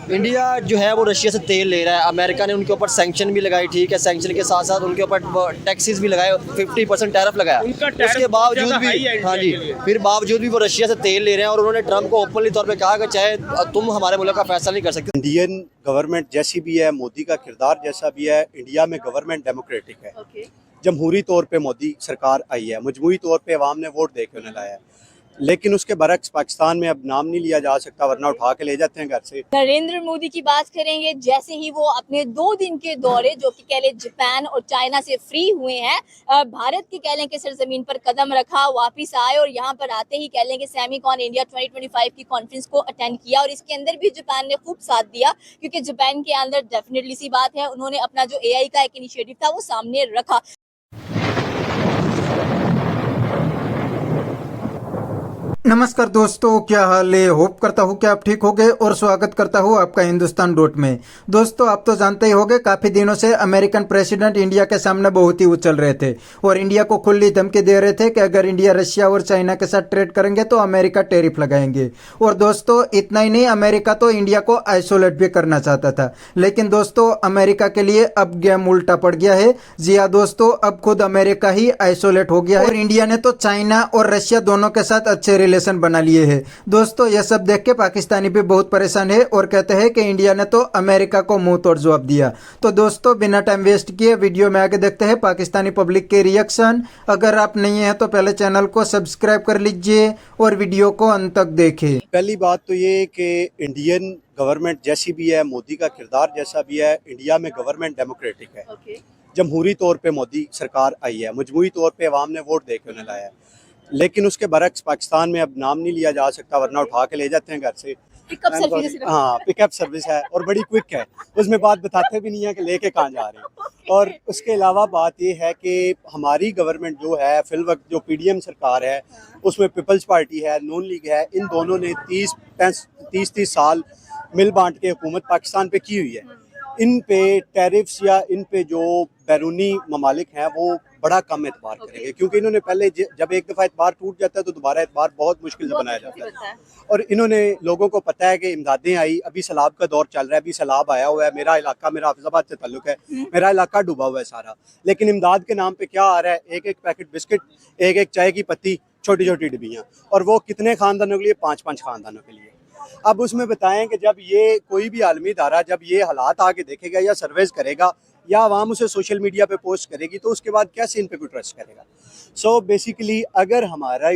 India जो है वो रशिया से तेल ले रहा है। अमेरिका ने उनके ऊपर सैंक्शन भी लगाई, ठीक है, सैंक्शन के साथ साथ उनके ऊपर टैक्सेस भी लगाए, 50% टैरिफ लगाया। उनका टैरिफ उसके बहुत बावजूद ज़्यादा भी, हाई है हाँ जी, इंडिया के लिए। फिर बावजूद भी वो रशिया से तेल ले रहे हैं और उन्होंने ट्रम्प को ओपनली तौर पे कहा कि चाहे तुम हमारे मुल्क का फैसला नहीं कर सकते। इंडियन गवर्नमेंट जैसी भी है, मोदी का किरदार जैसा भी है, इंडिया में गवर्नमेंट डेमोक्रेटिक है। जमहूरी तौर पे मोदी सरकार आई है, मजमूई तौर पे अवाम ने वोट दे के उन्हें लाया है। लेकिन उसके बरक्स पाकिस्तान में अब नाम नहीं लिया जा सकता, वरना उठा के ले जाते हैं घर से। नरेंद्र मोदी की बात करेंगे, जैसे ही वो अपने 2 दिन के दौरे जो कि कह लें जापान और चाइना से फ्री हुए हैं, भारत की कह लें कि सरजमीन पर कदम रखा, वापस आए और यहाँ पर आते ही कह लें कि सेमीकॉन इंडिया 2025 की कॉन्फ्रेंस को अटेंड किया और इसके अंदर भी जापान ने खूब साथ दिया, क्योंकि जापान के अंदर डेफिनेटली सी बात है, उन्होंने अपना जो एआई का एक इनिशिएटिव था वो सामने रखा। नमस्कार दोस्तों, क्या हाल है। होप करता हूँ कि आप ठीक होंगे और स्वागत करता हूँ आपका हिंदुस्तान डॉट में। दोस्तों, आप तो जानते ही होंगे, काफी दिनों से अमेरिकन प्रेसिडेंट इंडिया के सामने बहुत ही उछल रहे थे और इंडिया को खुली धमकी दे रहे थे कि अगर इंडिया रशिया और चाइना के साथ ट्रेड करेंगे तो अमेरिका टैरिफ लगाएंगे। और दोस्तों, इतना ही नहीं, अमेरिका तो इंडिया को आइसोलेट भी करना चाहता था। लेकिन दोस्तों, अमेरिका के लिए अब गेम उल्टा पड़ गया है। जी हाँ दोस्तों, अब खुद अमेरिका ही आइसोलेट हो गया है और इंडिया ने तो चाइना और रशिया दोनों के साथ अच्छे रिलेशन बना लिए हैं। दोस्तों, यह सब देख के पाकिस्तानी भी बहुत परेशान है और कहते हैं कि इंडिया ने तो अमेरिका को मुंह तोड़ जवाब दिया। तो दोस्तों, बिना टाइम वेस्ट किए वीडियो में आगे देखते हैं पाकिस्तानी पब्लिक के रिएक्शन। अगर आप नहीं हैं तो पहले चैनल को सब्सक्राइब कर लीजिए और वीडियो को अंत तक देखें। पहली बात तो ये कि इंडियन गवर्नमेंट जैसी भी है, मोदी का किरदार जैसा भी है, इंडिया में गवर्नमेंट डेमोक्रेटिक है। जमहूरी तौर पे मोदी सरकार आई है, मजमूई तौर पे अवाम ने वोट दे के उन्हें लाया है। लेकिन उसके बरक्स पाकिस्तान में अब नाम नहीं लिया जा सकता, वरना उठा के ले जाते हैं घर से। हाँ, पिकअप सर्विस है और बड़ी क्विक है। उसमें बात बताते भी नहीं है कि लेके कहाँ जा रहे हैं। और उसके अलावा बात ये है कि हमारी गवर्नमेंट जो है, फिल वक्त जो पीडीएम सरकार है, उसमें पीपल्स पार्टी है, नून लीग है, इन दोनों ने 30 साल मिल बांट के हुकूमत पाकिस्तान पे की हुई है। इन पे टैरिफ्स या इन पे जो बैरूनी ममालिक हैं वो बड़ा कम एतबार करेंगे, क्योंकि इन्होंने पहले जब एक दफ़ा एतबार टूट जाता है तो दोबारा एतबार बहुत मुश्किल से बनाया जाता है। और इन्होंने, लोगों को पता है कि इमदादें आई, अभी सैलाब का दौर चल रहा है, अभी सैलाब आया हुआ है, मेरा इलाका, मेरा हाफिजाबाद से ताल्लुक है, मेरा इलाका डूबा हुआ है सारा। लेकिन इमदाद के नाम पे क्या आ रहा है? एक एक पैकेट बिस्किट, एक एक चाय की पत्ती, छोटी छोटी डिब्बियाँ, और वो कितने खानदानों के लिए? 5-5 खानदानों के लिए। अब उसमें बताएं कि जब ये कोई भी आलमी इदारा जब ये हालात आके देखेगा या सर्वेस करेगा या आवाम उसे सोशल मीडिया पे पोस्ट करेगी, तो उसके बाद कैसे इन पे कोई ट्रस्ट करेगा? सो बेसिकली अगर हमारा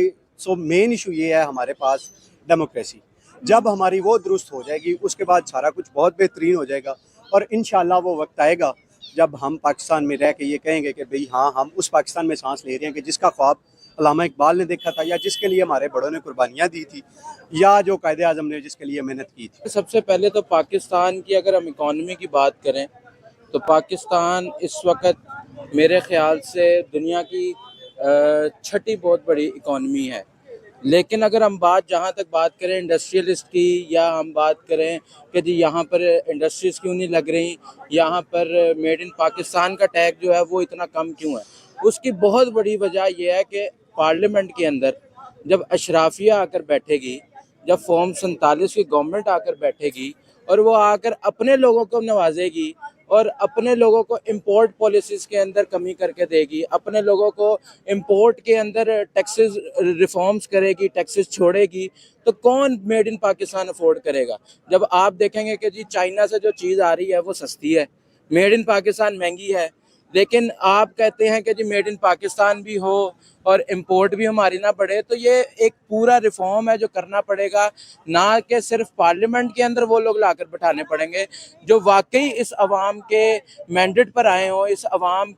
मेन इशू ये है हमारे पास डेमोक्रेसी, जब हमारी वो दुरुस्त हो जाएगी उसके बाद सारा कुछ बहुत बेहतरीन हो जाएगा। और इंशाल्लाह वो वक्त आएगा जब हम पाकिस्तान में रह के ये कहेंगे कि भाई हाँ, हम उस पाकिस्तान में सांस ले रहे हैं कि जिसका ख्वाब अल्लामा इकबाल ने देखा था, या जिसके लिए हमारे बड़ों ने कुर्बानियाँ दी थी, या जो कायदे आज़म ने जिसके लिए मेहनत की थी। सबसे पहले तो पाकिस्तान की अगर हम इकॉनमी की बात करें तो पाकिस्तान इस वक्त मेरे ख्याल से दुनिया की छठी बहुत बड़ी इकॉनमी है। लेकिन अगर हम जहाँ तक बात करें इंडस्ट्रियलिस्ट की, या हम बात करें कि जी यहाँ पर इंडस्ट्रीज क्यों नहीं लग रही, यहाँ पर मेड इन पाकिस्तान का टैग जो है वो इतना कम क्यों है, उसकी बहुत बड़ी वजह यह है कि पार्लियामेंट के अंदर जब अशराफिया आकर बैठेगी, जब फॉर्म 47 की गवर्नमेंट आकर बैठेगी और वो आकर अपने लोगों को नवाजेगी और अपने लोगों को इंपोर्ट पॉलिसीज़ के अंदर कमी करके देगी, अपने लोगों को इंपोर्ट के अंदर टैक्सेस रिफॉर्म्स करेगी, टैक्सेस छोड़ेगी, तो कौन मेड इन पाकिस्तान अफोर्ड करेगा? जब आप देखेंगे कि जी चाइना से जो चीज़ आ रही है वो सस्ती है, मेड इन पाकिस्तान महंगी है, लेकिन आप कहते हैं कि जी मेड इन पाकिस्तान भी हो और इंपोर्ट भी हमारी ना बढ़े, तो ये एक पूरा रिफॉर्म है जो करना पड़ेगा। ना कि सिर्फ पार्लियामेंट के अंदर वो लोग लाकर बैठाने पड़ेंगे जो वाकई इस अवाम के मैंडेट पर आए हों, इस अवाम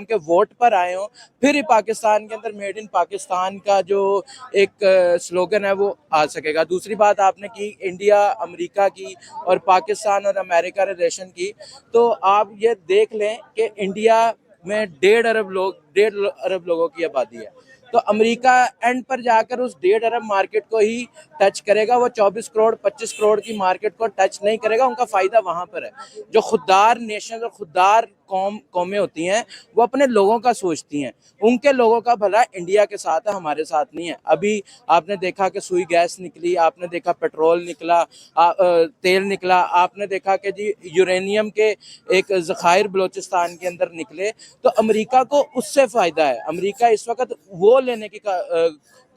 के वोट पर आए हों, फिर ही पाकिस्तान के अंदर मेड इन पाकिस्तान का जो एक स्लोगन है वो आ सकेगा। दूसरी बात आपने की इंडिया अमेरिका की और पाकिस्तान और अमेरिका रिलेशन की, तो आप ये देख लें कि इंडिया में 1.5 अरब लोगों की आबादी है, तो अमेरिका एंड पर जाकर उस 1.5 अरब मार्केट को ही टच करेगा, वो 24 करोड़ 25 करोड़ की मार्केट को टच नहीं करेगा। उनका फायदा वहां पर है। जो खुददार नेशन और खुददार कौमें होती हैं वो अपने लोगों का सोचती हैं, उनके लोगों का भला इंडिया के साथ है, हमारे साथ नहीं है। अभी आपने देखा कि सुई गैस निकली, आपने देखा पेट्रोल निकला, तेल निकला, आपने देखा कि जी यूरेनियम के एक ज़खायर बलूचिस्तान के अंदर निकले। तो अमेरिका को उससे फ़ायदा है। अमेरिका इस वक्त वो लेने की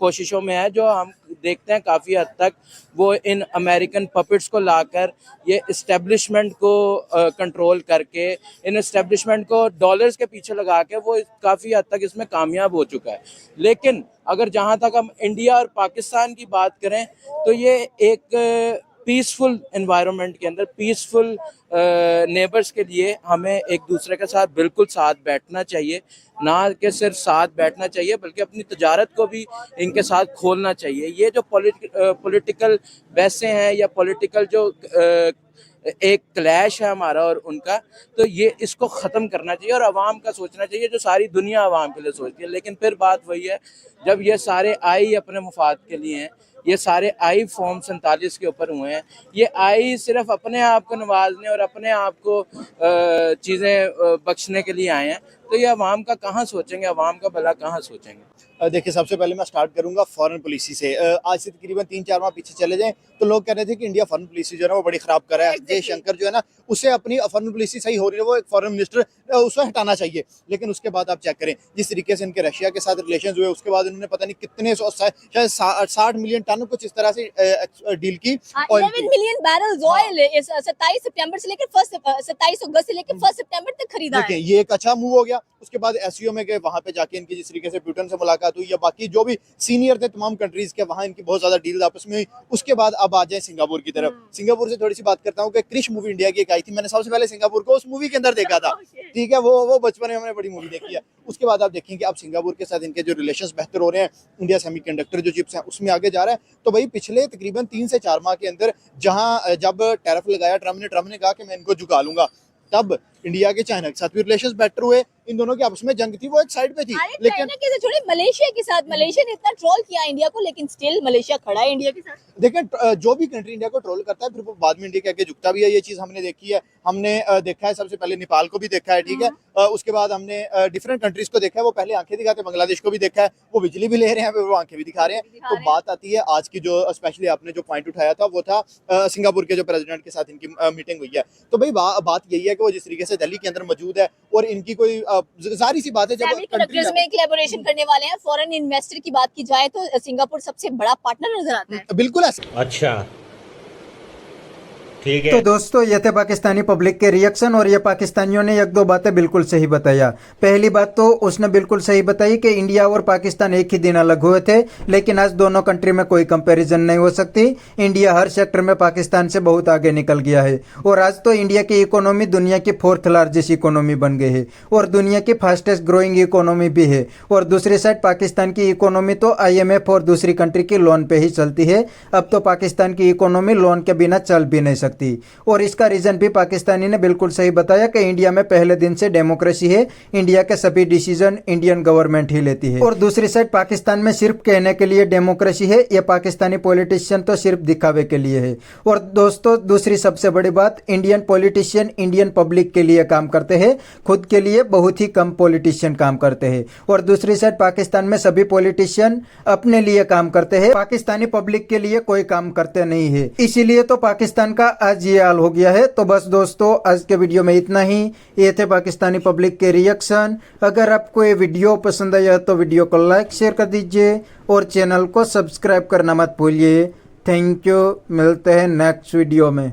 कोशिशों में है जो हम देखते हैं काफ़ी हद तक वो इन अमेरिकन पपेट्स को लाकर ये इस्टेब्लिशमेंट को कंट्रोल करके, इन इस्टेब्लिशमेंट को डॉलर्स के पीछे लगा के वो काफ़ी हद तक इसमें कामयाब हो चुका है। लेकिन अगर जहाँ तक हम इंडिया और पाकिस्तान की बात करें तो ये एक पीसफुल एनवायरनमेंट के अंदर, पीसफुल नेबर्स के लिए हमें एक दूसरे के साथ बिल्कुल साथ बैठना चाहिए, ना कि सिर्फ साथ बैठना चाहिए बल्कि अपनी तजारत को भी इनके साथ खोलना चाहिए। ये जो पॉलिटिकल बहसें हैं या पॉलिटिकल जो एक क्लैश है हमारा और उनका, तो ये इसको ख़त्म करना चाहिए और आवाम का सोचना चाहिए जो सारी दुनिया आवाम के लिए सोचती है। लेकिन फिर बात वही है, जब ये सारे आई अपने मुफाद के लिए हैं, ये सारे आई फॉर्म 47 के ऊपर हुए हैं, ये आई सिर्फ अपने आप को नवाजने और अपने आप को चीज़ें बख्शने के लिए आए हैं, तो ये अवाम का कहाँ सोचेंगे, अवाम का भला कहाँ सोचेंगे। देखिए, सबसे पहले मैं स्टार्ट करूंगा फॉरेन पॉलिसी से। आज से तकरीबन 3-4 माह पीछे चले जाएं तो लोग कह रहे थे कि इंडिया फॉरेन पॉलिसी जो है ना वो बड़ी खराब कर रहा है। जयशंकर जो है ना उससे अपनी फॉरेन पॉलिसी सही हो रही है, वो एक फॉरेन मिनिस्टर उसे हटाना चाहिए। लेकिन उसके बाद आप चेक करें जिस तरीके से इनके रशिया के साथ रिलेशन हुए, उसके बाद उन्होंने पता नहीं कितने शायद 60 मिलियन टन कुछ इस तरह से डील की। 11 मिलियन बैरल्स ऑयल 27 सितंबर से लेकर 27 अगस्त से लेकर 1 सितंबर तक खरीदा है। देखिए, ये एक अच्छा मूव हो गया। उसके बाद एससीओ में गए, वहां पे जाके इनकी जिस तरीके से पुतिन से मुलाकात हुई या बाकी जो भी सीनियर थे तमाम कंट्रीज के, वहां इनकी बहुत ज्यादा डील आपस में हुई। उसके बाद अब आ जाए सिंगापुर की तरफ। सिंगापुर से थोड़ी सी बात करता हूँ कि क्रिश मूवी इंडिया की एक आई थी, मैंने सबसे पहले सिंगापुर को उस मूवी के अंदर देखा था। ठीक है, वो बचपन में हमने बड़ी मूवी देखी है। उसके बाद आप देखेंगे अब सिंगापुर के साथ इनके जो रिलेशंस बेहतर हो रहे हैं, इंडिया सेमीकंडक्टर जो चिप्स हैं उसमें आगे जा रहा है। तो भाई पिछले तकरीबन 3 से 4 माह के अंदर जब टैरिफ लगाया ट्रम्प ने कहा कि मैं इनको झुका लूंगा, तब इंडिया के चाइना के साथ भी रिलेशंस बेटर हुए। इन दोनों की आपस में जंग थी, वो एक साइड पे थी। लेकिन छोड़े मलेशिया के साथ, मलेशिया ने इतना ट्रोल किया इंडिया को, लेकिन स्टिल मलेशिया खड़ा है इंडिया के साथ। देखें, जो भी कंट्री इंडिया को ट्रोल करता है फिर वो बाद में इंडिया के आगे झुकता भी है। ये चीज हमने देखी है, हमने देखा है। सबसे पहले नेपाल को भी देखा है, ठीक है। उसके बाद हमने डिफरेंट कंट्रीज को देखा है, वो पहले आंखें दिखाते, बांग्लादेश को भी देखा है, वो बिजली भी ले रहे हैं, वो आंखें भी दिखा रहे हैं। तो बात आती है आज की जो स्पेशली आपने जो पॉइंट उठाया था वो था सिंगापुर के जो प्रेसिडेंट के साथ इनकी मीटिंग हुई है। तो भाई बात यही है कि वो जिस तरीके से दिल्ली के अंदर मौजूद है और इनकी कोई जारी सी बात है जब कंट्री में कोलैबोरेशन करने वाले हैं। फॉरेन इन्वेस्टर की बात की जाए तो सिंगापुर सबसे बड़ा पार्टनर नजर आता है। बिल्कुल ऐसा। अच्छा, ठीक है। तो दोस्तों ये थे पाकिस्तानी पब्लिक के रिएक्शन और ये पाकिस्तानियों ने एक दो बातें बिल्कुल सही बताया। पहली बात तो उसने बिल्कुल सही बताई कि इंडिया और पाकिस्तान एक ही दिन अलग हुए थे, लेकिन आज दोनों कंट्री में कोई कंपैरिजन नहीं हो सकती। इंडिया हर सेक्टर में पाकिस्तान से बहुत आगे निकल गया है और आज तो इंडिया की इकोनॉमी दुनिया की 4th लार्जेस्ट इकोनॉमी बन गई है और दुनिया की फास्टेस्ट ग्रोइंग इकोनॉमी भी है। और दूसरी साइड पाकिस्तान की इकोनॉमी तो IMF और दूसरी कंट्री की लोन पे ही चलती है। अब तो पाकिस्तान की इकोनॉमी लोन के बिना चल भी नहीं सकती। और इसका रीजन भी पाकिस्तानी ने बिल्कुल सही बताया कि इंडिया में पहले दिन से डेमोक्रेसी है, इंडिया के सभी डिसीजन इंडियन गवर्नमेंट ही लेती है। और दूसरी साइड पाकिस्तान में सिर्फ कहने के लिए डेमोक्रेसी है, ये पाकिस्तानी पॉलिटिशियन तो सिर्फ दिखावे के लिए है। और दोस्तों दूसरी सबसे बड़ी बात, इंडियन पॉलिटिशियन इंडियन पब्लिक के लिए काम करते हैं, खुद के लिए बहुत ही कम पॉलिटिशियन काम करते हैं। और दूसरी साइड पाकिस्तान में सभी पॉलिटिशियन अपने लिए काम करते हैं, पाकिस्तानी पब्लिक के लिए कोई काम करते नहीं है। इसीलिए तो पाकिस्तान का आज ये हाल हो गया है। तो बस दोस्तों आज के वीडियो में इतना ही। ये थे पाकिस्तानी पब्लिक के रिएक्शन। अगर आपको ये वीडियो पसंद आया तो वीडियो को लाइक शेयर कर दीजिए और चैनल को सब्सक्राइब करना मत भूलिए। थैंक यू, मिलते हैं नेक्स्ट वीडियो में।